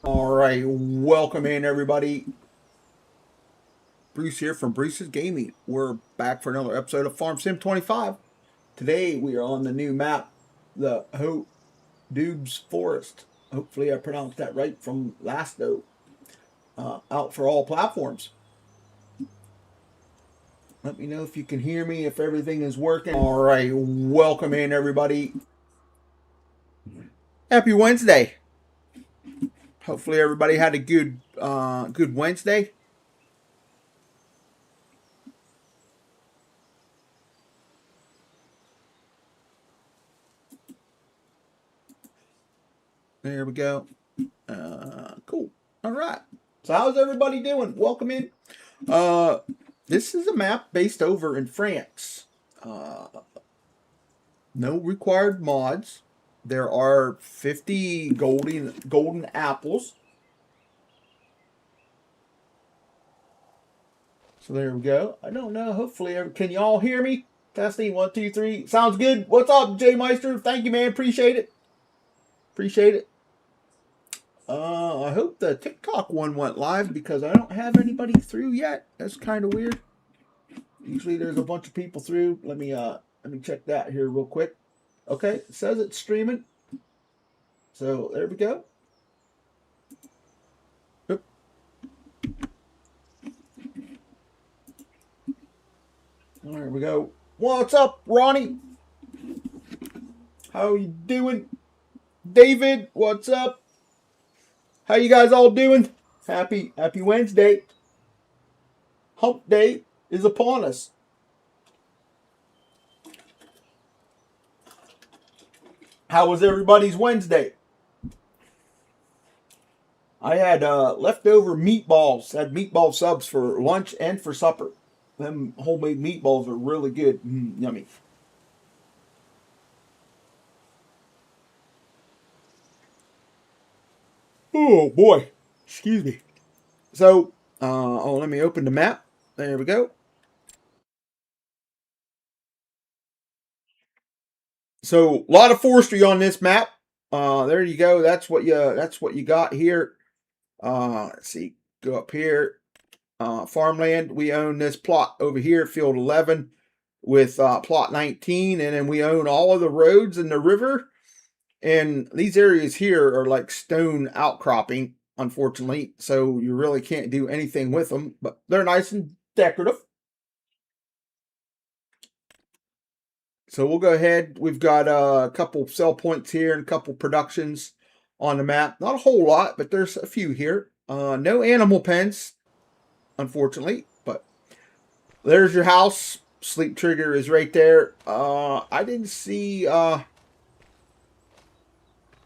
All right, welcome in everybody. Bruce here from Bruce's Gaming. We're back for another episode of Farm Sim 25. Today we are on the new map, the Haut Doubs Forest. Hopefully I pronounced that right from last though. Out for all platforms. Let me know if you can hear me, if everything is working. All right, welcome in everybody. Happy Wednesday. Hopefully everybody had a good Wednesday. There we go. Cool. All right. So how's everybody doing? Welcome in. Uh, this is a map based over in France. Uh, no required mods. There are 50 golden apples. So there we go. I don't know. Hopefully, can y'all hear me? Testing 1, 2, 3. Sounds good. What's up, Jay Meister? Thank you, man. Appreciate it. Appreciate it. I hope the TikTok one went live because I don't have anybody through yet. That's kind of weird. Usually there's a bunch of people through. Let me check that here real quick. Okay, it says it's streaming. So there we go. Oop. There we go. What's up, Ronnie? How you doing? David, what's up? How you guys all doing? Happy Wednesday. Hump day is upon us. How was everybody's Wednesday? I had leftover meatballs. I had meatball subs for lunch and for supper. Them homemade meatballs are really good. Yummy. Oh boy. Excuse me. So, let me open the map. There we go. So, a lot of forestry on this map. There you go. That's what you got here. Let's see. Go up here. Farmland. We own this plot over here, field 11, with plot 19, and then we own all of the roads and the river. And these areas here are like stone outcropping, unfortunately, so you really can't do anything with them. But they're nice and decorative. So we'll go ahead. We've got a couple sell points here and a couple productions on the map. Not a whole lot, but there's a few here. No animal pens, unfortunately, but there's your house. Sleep trigger is right there. I didn't see.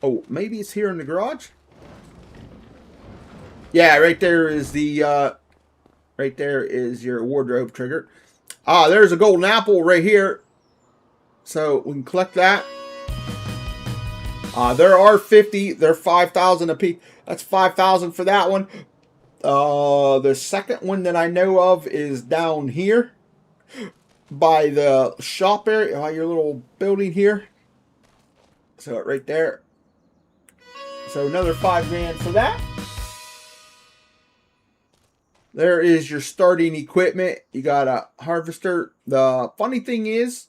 Oh, maybe it's here in the garage. Yeah, right there is the. Right there is your wardrobe trigger. There's a golden apple right here. So we can collect that. There are 50. They're 5,000 a piece. That's 5,000 for that one. The second one that I know of is down here by the shop area, by your little building here. So right there. So another 5 grand for that. There is your starting equipment. You got a harvester. The funny thing is,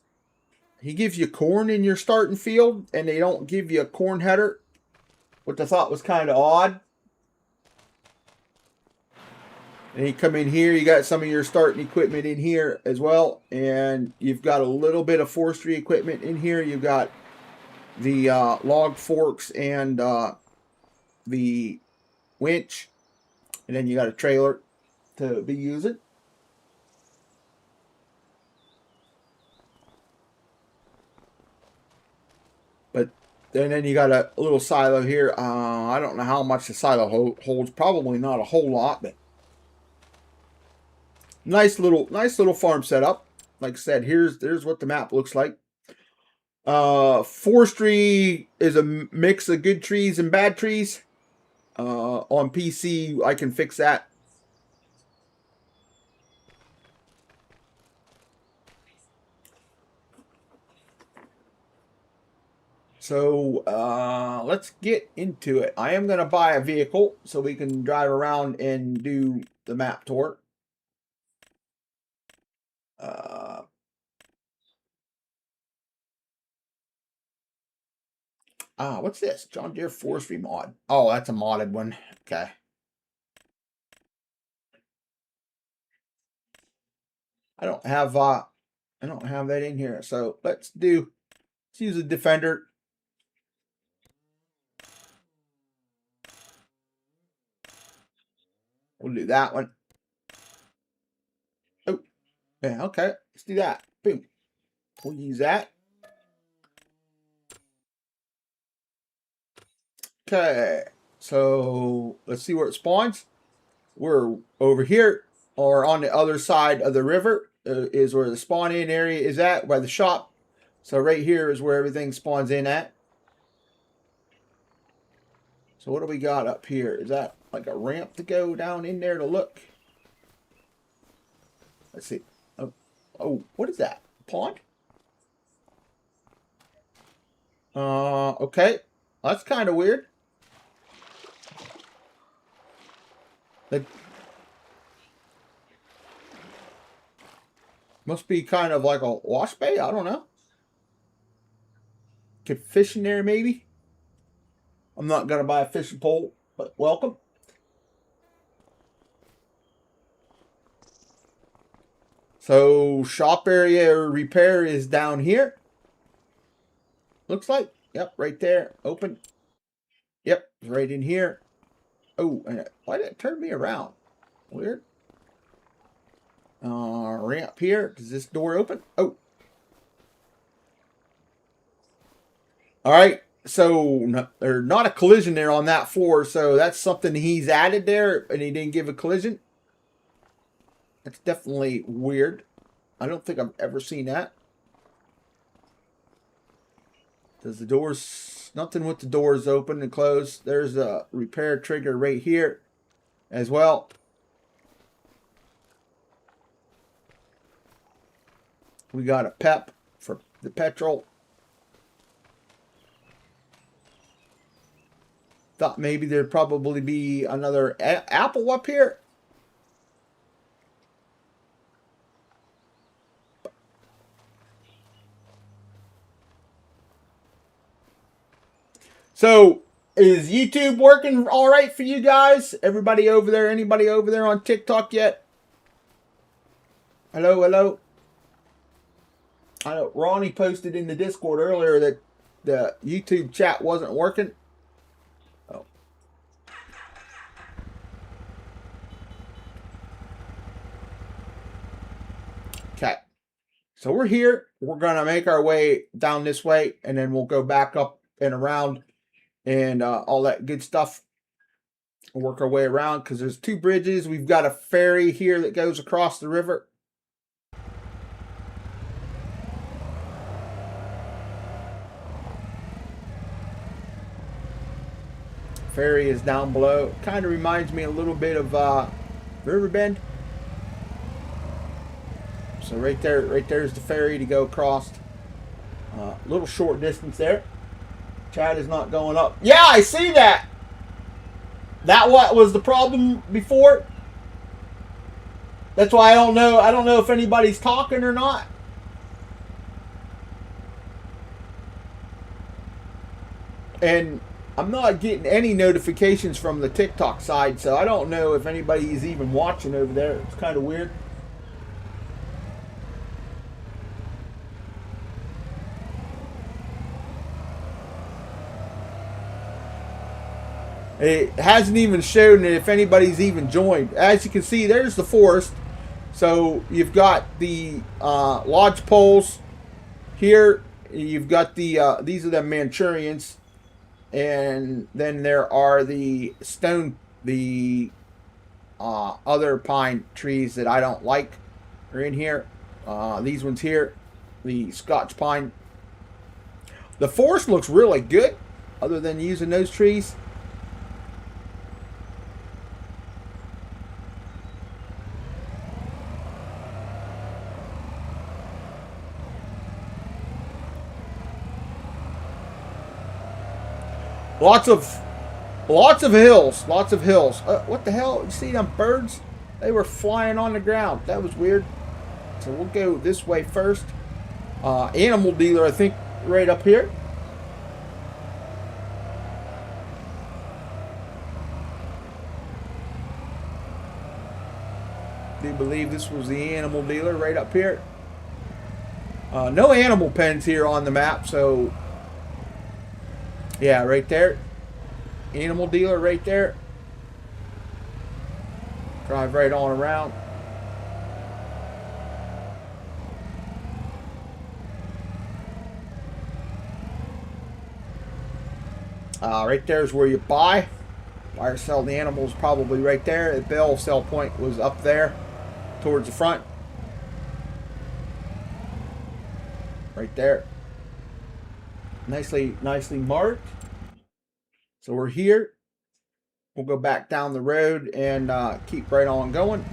he gives you corn in your starting field, and they don't give you a corn header, which I thought was kind of odd. And you come in here, you got some of your starting equipment in here as well, and you've got a little bit of forestry equipment in here. You've got the log forks and the winch, and then you got a trailer to be using. But then you got a little silo here. I don't know how much the silo holds. Probably not a whole lot, but nice little farm setup. Like I said, there's what the map looks like. Forestry is a mix of good trees and bad trees. On PC, I can fix that. So let's get into it. I am going to buy a vehicle so we can drive around and do the map tour. What's this? John Deere Forestry mod. Oh, that's a modded one. Okay. I don't have that in here. So let's use a Defender. We'll do that one. Oh, yeah, okay. Let's do that. Boom. We'll use that. Okay. So let's see where it spawns. We're over here, or on the other side of the river is where the spawn in area is at, by the shop. So right here is where everything spawns in at. So what do we got up here? Is that like a ramp to go down in there to look? Let's see. Oh, what is that? Pond? Okay. That's kind of weird. That must be kind of like a wash bay. I don't know. Could fish in there maybe. I'm not going to buy a fishing pole, but welcome. So shop area repair is down here. Looks like. Yep, right there. Open. Yep, right in here. Oh, and why did it turn me around? Weird. Ramp here. Does this door open? Oh. All right. So there's not a collision there on that floor. So that's something he's added there, and he didn't give a collision. That's definitely weird. I don't think I've ever seen that. Does the doors... Nothing with the doors open and closed. There's a repair trigger right here as well. We got a PEP for the petrol. Thought maybe there'd probably be another apple up here. So, is YouTube working all right for you guys? Everybody over there? Anybody over there on TikTok yet? Hello, hello. I know Ronnie posted in the Discord earlier that the YouTube chat wasn't working. Oh. Okay. So we're here. We're going to make our way down this way, and then we'll go back up and around and all that good stuff. We'll work our way around because there's two bridges. We've got a ferry here that goes across the river. Ferry is down below. Kind of reminds me a little bit of Riverbend. So right there's the ferry to go across. Little short distance there. Chat is not going up. Yeah, I see that. That what was the problem before? That's why I don't know. I don't know if anybody's talking or not. And I'm not getting any notifications from the TikTok side, so I don't know if anybody is even watching over there. It's kind of weird. It hasn't even shown if anybody's even joined. As you can see, there's the forest. So you've got the lodge poles here. You've got the these are the Manchurians, and then there are the other pine trees that I don't like are in here. These ones here, the Scotch pine. The forest looks really good, other than using those trees. Lots of hills. Lots of hills. What the hell? You see them birds? They were flying on the ground. That was weird. So we'll go this way first. Animal dealer, I think, right up here. Do believe this was the animal dealer right up here. No animal pens here on the map, so yeah, right there. Animal dealer right there. Drive right on around. Right there is where you buy or sell the animals, probably right there. The bell sell point was up there towards the front. Right there. Nicely marked. So we're here. We'll go back down the road and keep right on going.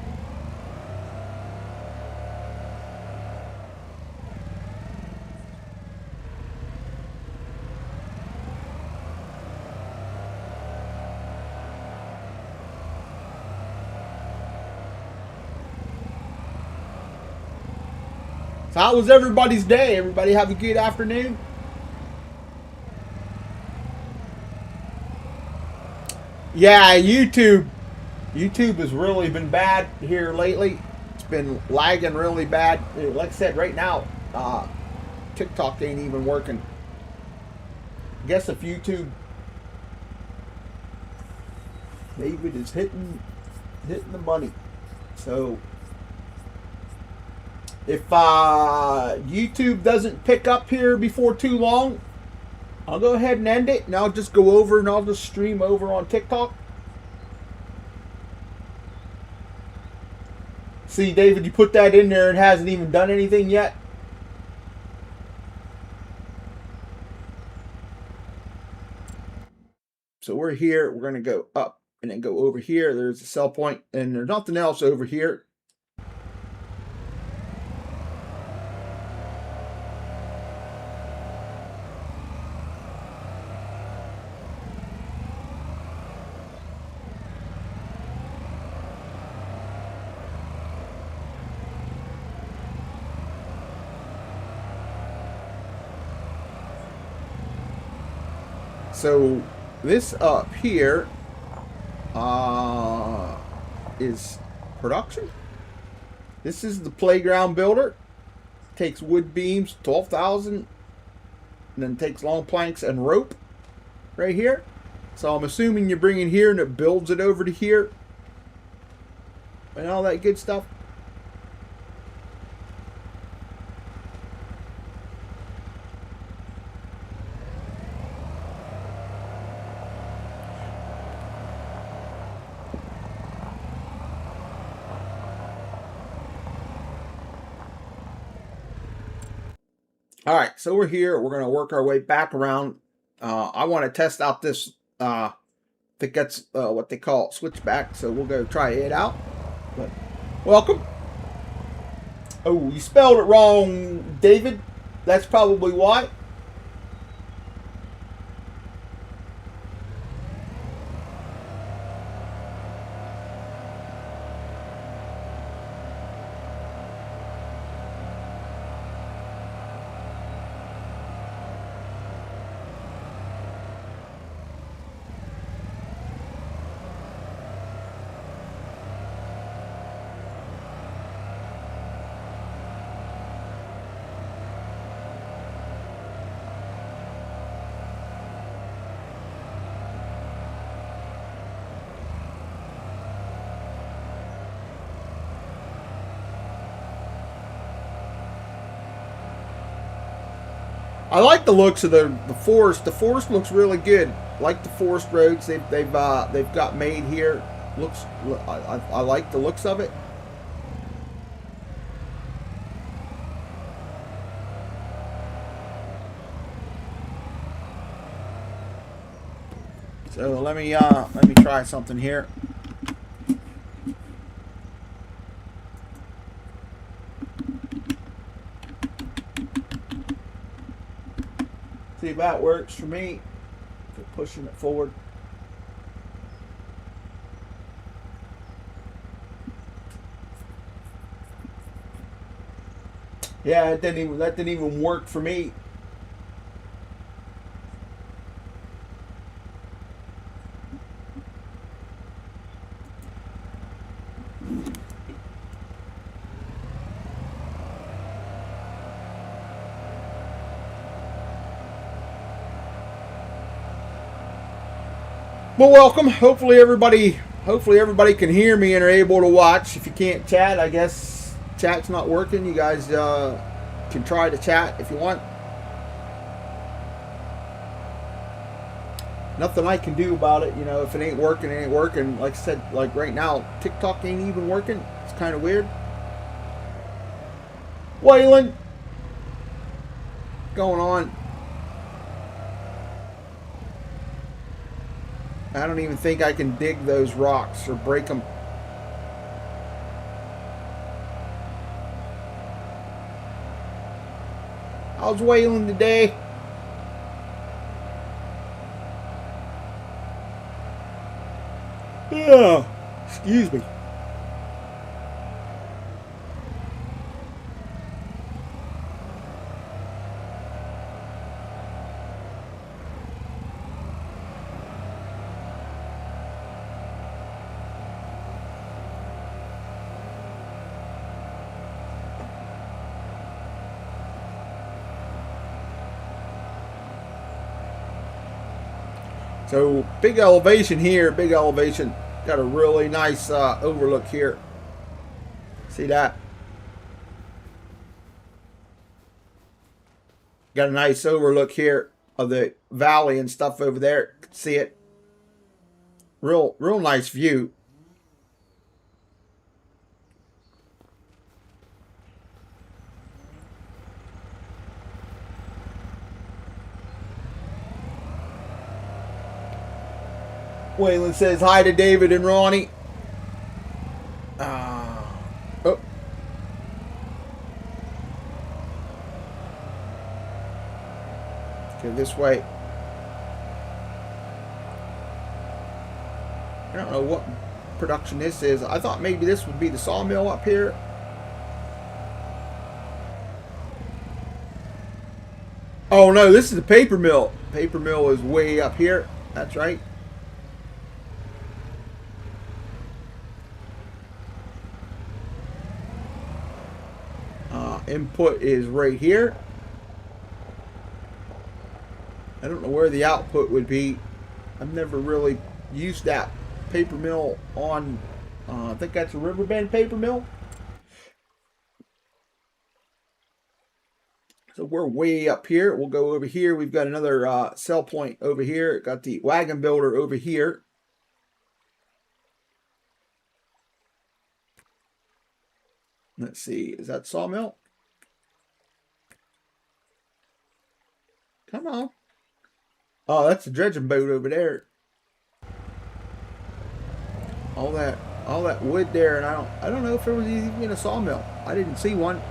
So how was everybody's day? Everybody have a good afternoon? Yeah, YouTube has really been bad here lately. It's been lagging really bad. Like I said, right now, TikTok ain't even working. I guess if YouTube, David is hitting the money. So if YouTube doesn't pick up here before too long, I'll go ahead and end it, and I'll just go over and I'll just stream over on TikTok. See, David, you put that in there and it hasn't even done anything yet. So we're here. We're going to go up and then go over here. There's a sell point, and there's nothing else over here. So this up here is production. This is the playground builder. Takes wood beams, 12,000, and then takes long planks and rope right here. So I'm assuming you bring it here and it builds it over to here and all that good stuff. All right, so we're here. We're going to work our way back around. I want to test out this, I think that's what they call switchback, so we'll go try it out. But welcome. Oh, you spelled it wrong, David. That's probably why. I like the looks of the forest. The forest looks really good. I like the forest roads they've got made here. Looks I like the looks of it. So let me try something here. See if that works for me. for pushing it forward. Yeah, that didn't even work for me. Well, welcome. Hopefully everybody can hear me and are able to watch. If you can't chat, I guess chat's not working. You guys can try to chat if you want. Nothing I can do about it. You know, if it ain't working, it ain't working. Like I said, like right now, TikTok ain't even working. It's kind of weird. Waylon, going on? I don't even think I can dig those rocks or break them. How's Waylon today? Yeah, excuse me. So big elevation here, big elevation. Got a really nice overlook here. See that? Got a nice overlook here of the valley and stuff over there. See it? Real nice view. Waylon says hi to David and Ronnie. Oh. Okay, this way. I don't know what production this is. I thought maybe this would be the sawmill up here. Oh no, this is the paper mill. Paper mill is way up here. That's right. Input is right here. I don't know where the output would be. I've never really used that paper mill on, I think that's a Riverbend paper mill. So we're way up here. We'll go over here. We've got another cell point over here. Got the wagon builder over here. Let's see. Is that sawmill? Come on. Oh, that's a dredging boat over there. All that wood there, and I don't know if there was even a sawmill. I didn't see one.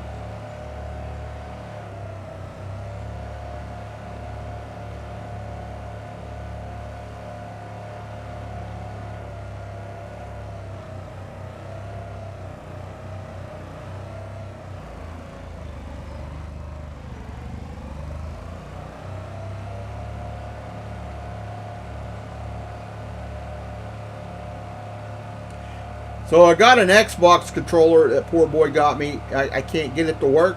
So I got an Xbox controller that poor boy got me. I can't get it to work.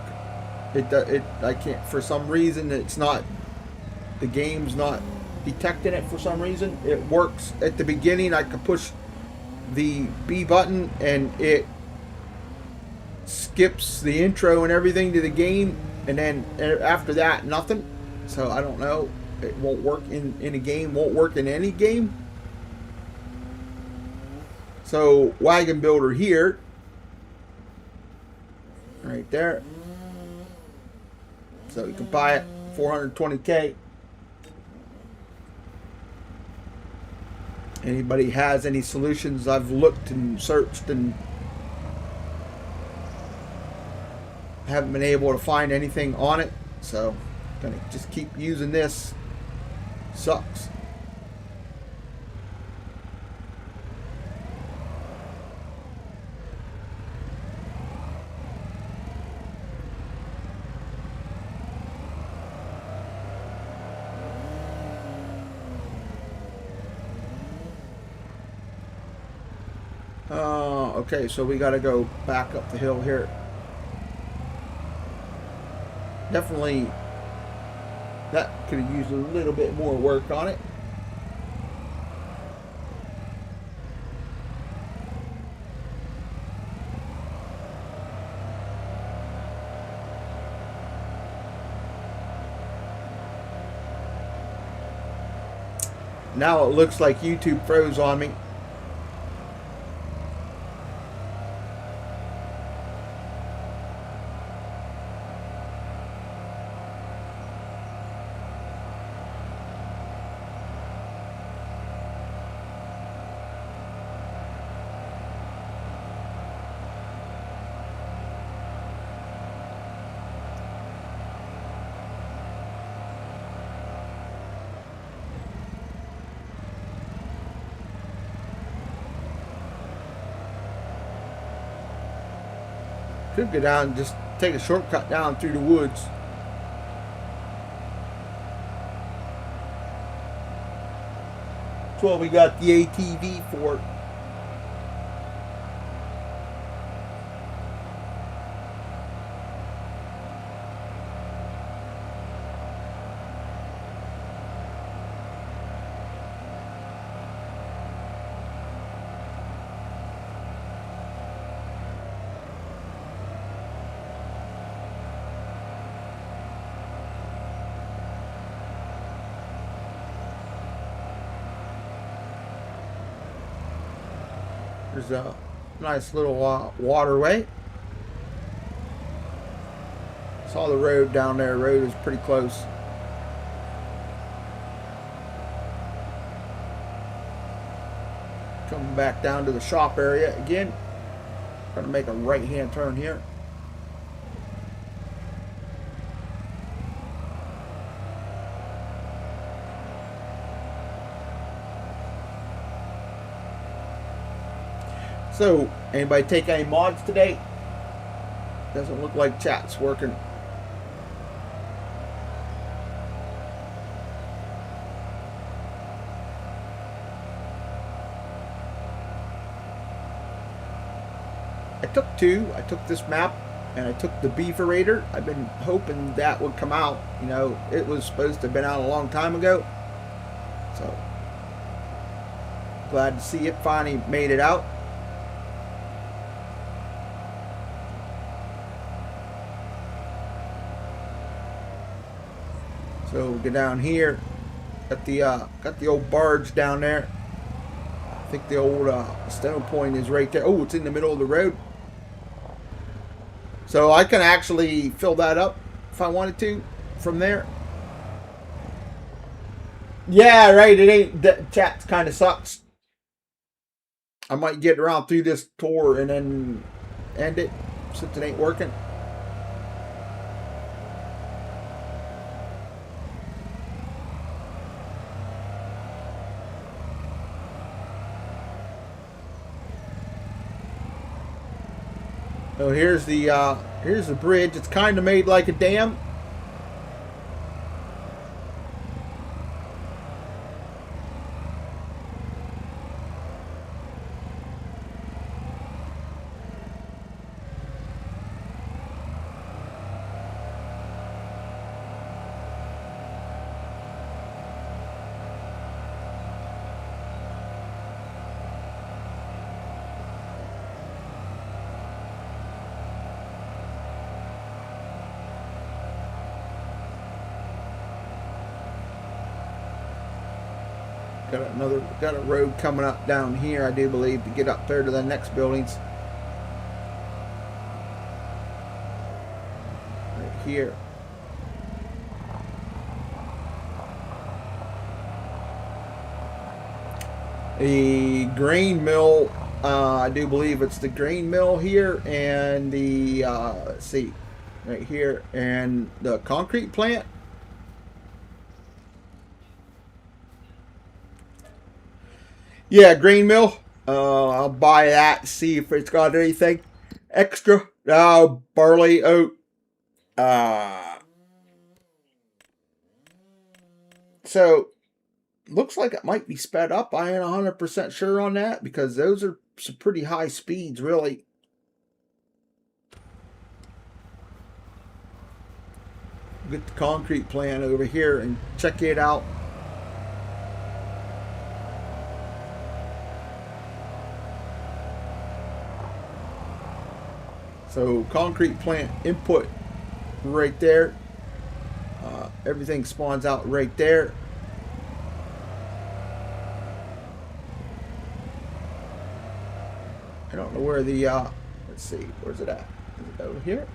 I can't, for some reason. It's not, the game's not detecting it for some reason. It works at the beginning. I can push the B button and it skips the intro and everything to the game, and then after that nothing. So I don't know. It won't work in a game. Won't work in any game. So wagon builder here, right there. So you can buy it, 420K. Anybody has any solutions? I've looked and searched and haven't been able to find anything on it. So gonna just keep using this. Sucks. Okay, so we got to go back up the hill here. Definitely, that could have used a little bit more work on it. Now it looks like YouTube froze on me. Could go down and just take a shortcut down through the woods. That's what we got the ATV for. There's a nice little waterway. Saw the road down there. Road is pretty close. Coming back down to the shop area again. Gonna make a right-hand turn here. So, anybody take any mods today? Doesn't look like chat's working. I took two. I took this map and I took the Beaverator. I've been hoping that would come out. You know, it was supposed to have been out a long time ago. So, glad to see it finally made it out. So we'll go down here. Got the old barge down there. I think the old stone point is right there. Oh, it's in the middle of the road. So I can actually fill that up if I wanted to from there. Yeah, right. It ain't. That chat kind of sucks. I might get around through this tour and then end it since it ain't working. So here's the bridge. It's kind of made like a dam. Got a road coming up down here, I do believe, to get up there to the next buildings. Right here. The grain mill, I do believe it's the grain mill here, and the let's see, right here, and the concrete plant. Yeah, grain mill. I'll buy that. See if it's got anything extra. Barley, oat. So looks like it might be sped up. I ain't 100% sure on that because those are some pretty high speeds, really. Get the concrete plant over here and check it out. So concrete plant input right there. Everything spawns out right there. I don't know where the, let's see, where's it at? Is it over here?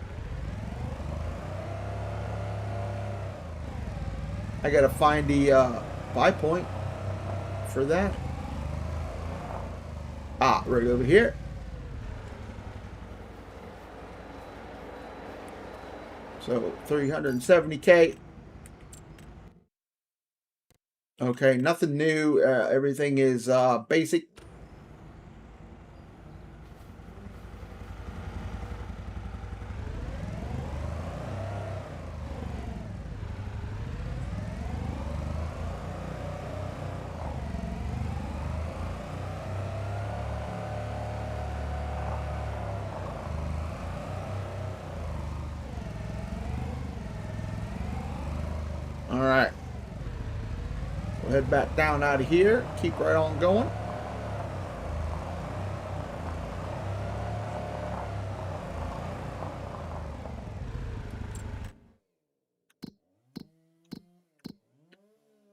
I gotta find the buy point for that. Ah, right over here. So 370K. Okay, nothing new. Everything is basic. All right. We'll head back down out of here. Keep right on going.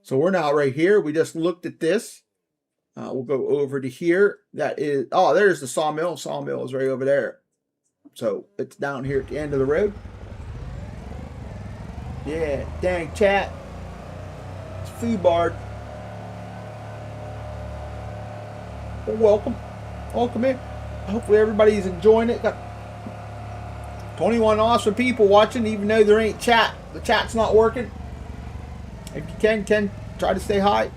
So we're now right here. We just looked at this. We'll go over to here. That is, oh, there's the sawmill. Sawmill is right over there. So it's down here at the end of the road. Yeah, dang chat. It's Foodbard. Well, welcome. Welcome in. Hopefully everybody's enjoying it. Got 21 awesome people watching, even though there ain't chat. The chat's not working. If you can try to stay high.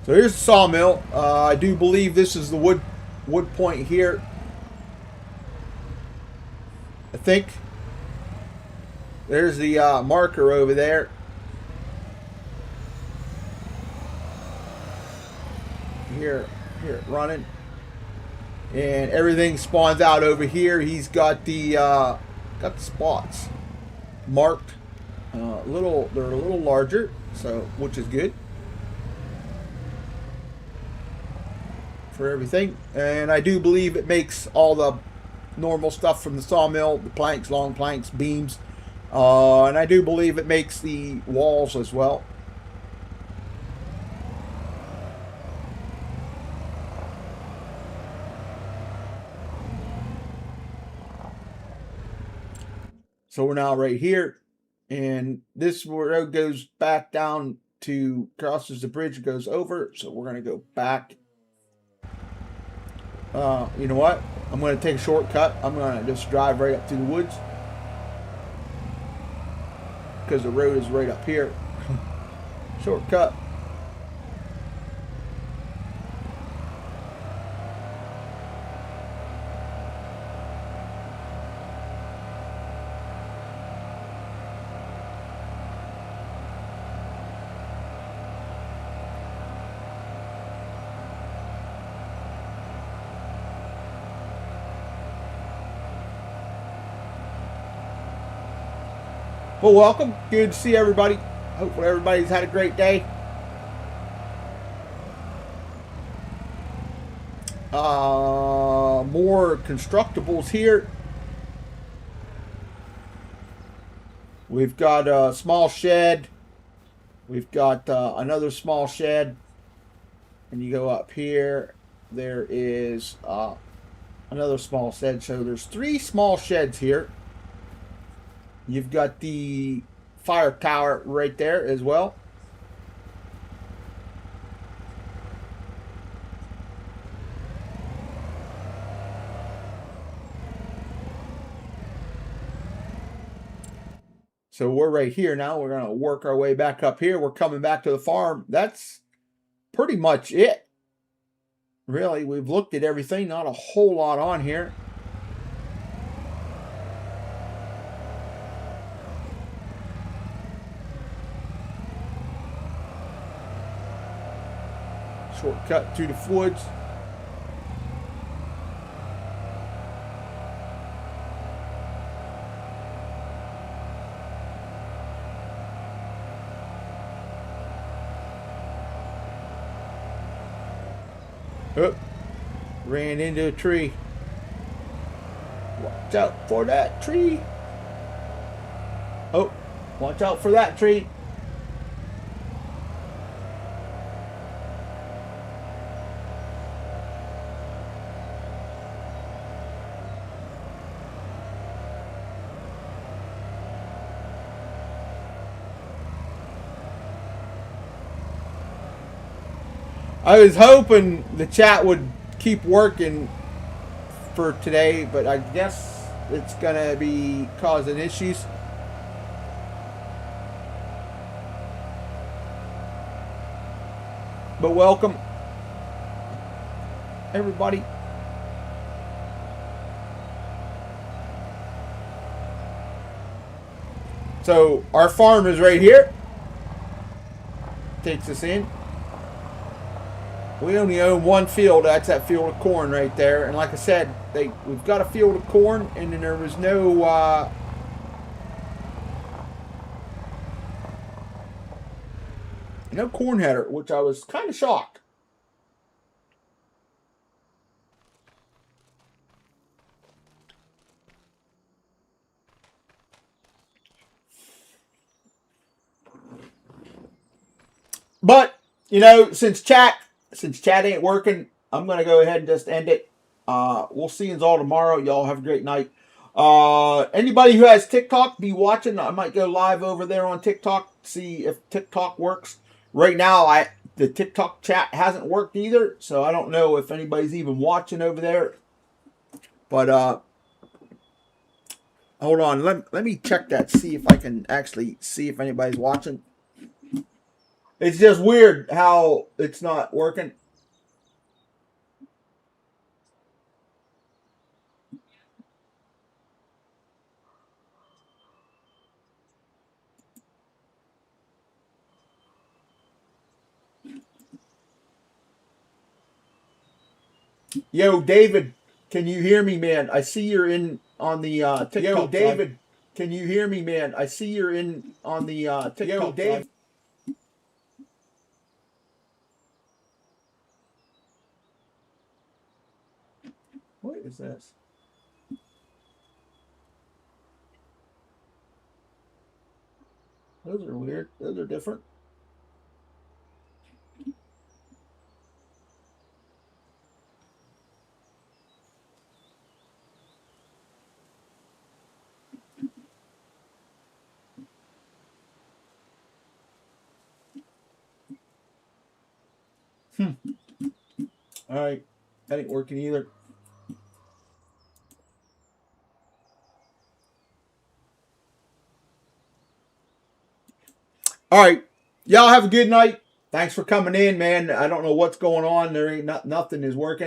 So here's the sawmill. I do believe this is the wood point here. I think. There's the marker over there. Here running. And everything spawns out over here. He's got the spots marked. They're a little larger, so which is good for everything. And I do believe it makes all the normal stuff from the sawmill, the planks, long planks, beams, and I do believe it makes the walls as well. So we're now right here, and this road goes back down to, crosses the bridge, goes over. So we're going to go back. You know what? I'm going to take a shortcut. I'm going to just drive right up through the woods because the road is right up here. Shortcut. Well, welcome. Good to see everybody. Hopefully everybody's had a great day. More constructibles here. We've got a small shed. We've got another small shed. And you go up here. There is another small shed. So there's 3 small sheds here. You've got the fire tower right there as well. So we're right here now. We're going to work our way back up here. We're coming back to the farm. That's pretty much it. Really, we've looked at everything. Not a whole lot on here. Shortcut through the woods. Oh, ran into a tree. Watch out for that tree. Oh, watch out for that tree. I was hoping the chat would keep working for today, but I guess it's gonna be causing issues. But welcome, everybody. So our farm is right here. Takes us in. We only own one field. That's that field of corn right there. And like I said, we've got a field of corn, and then there was no no corn header, which I was kind of shocked. But you know, since chat ain't working, I'm gonna go ahead and just end it. We'll see you all tomorrow. Y'all have a great night. Anybody who has TikTok, be watching. I might go live over there on TikTok, see if TikTok works. Right now, the TikTok chat hasn't worked either, so I don't know if anybody's even watching over there. But hold on, let me check that, see if I can actually see if anybody's watching. It's just weird how it's not working. Yo, David, can you hear me, man? I see you're in on the TikTok. Yo, David, can you hear me, man? I see you're in on the TikTok. Yo, Dave. What is this? Those are weird. Those are different. All right. That ain't working either. All right. Y'all have a good night. Thanks for coming in, man. I don't know what's going on. There ain't nothing is working.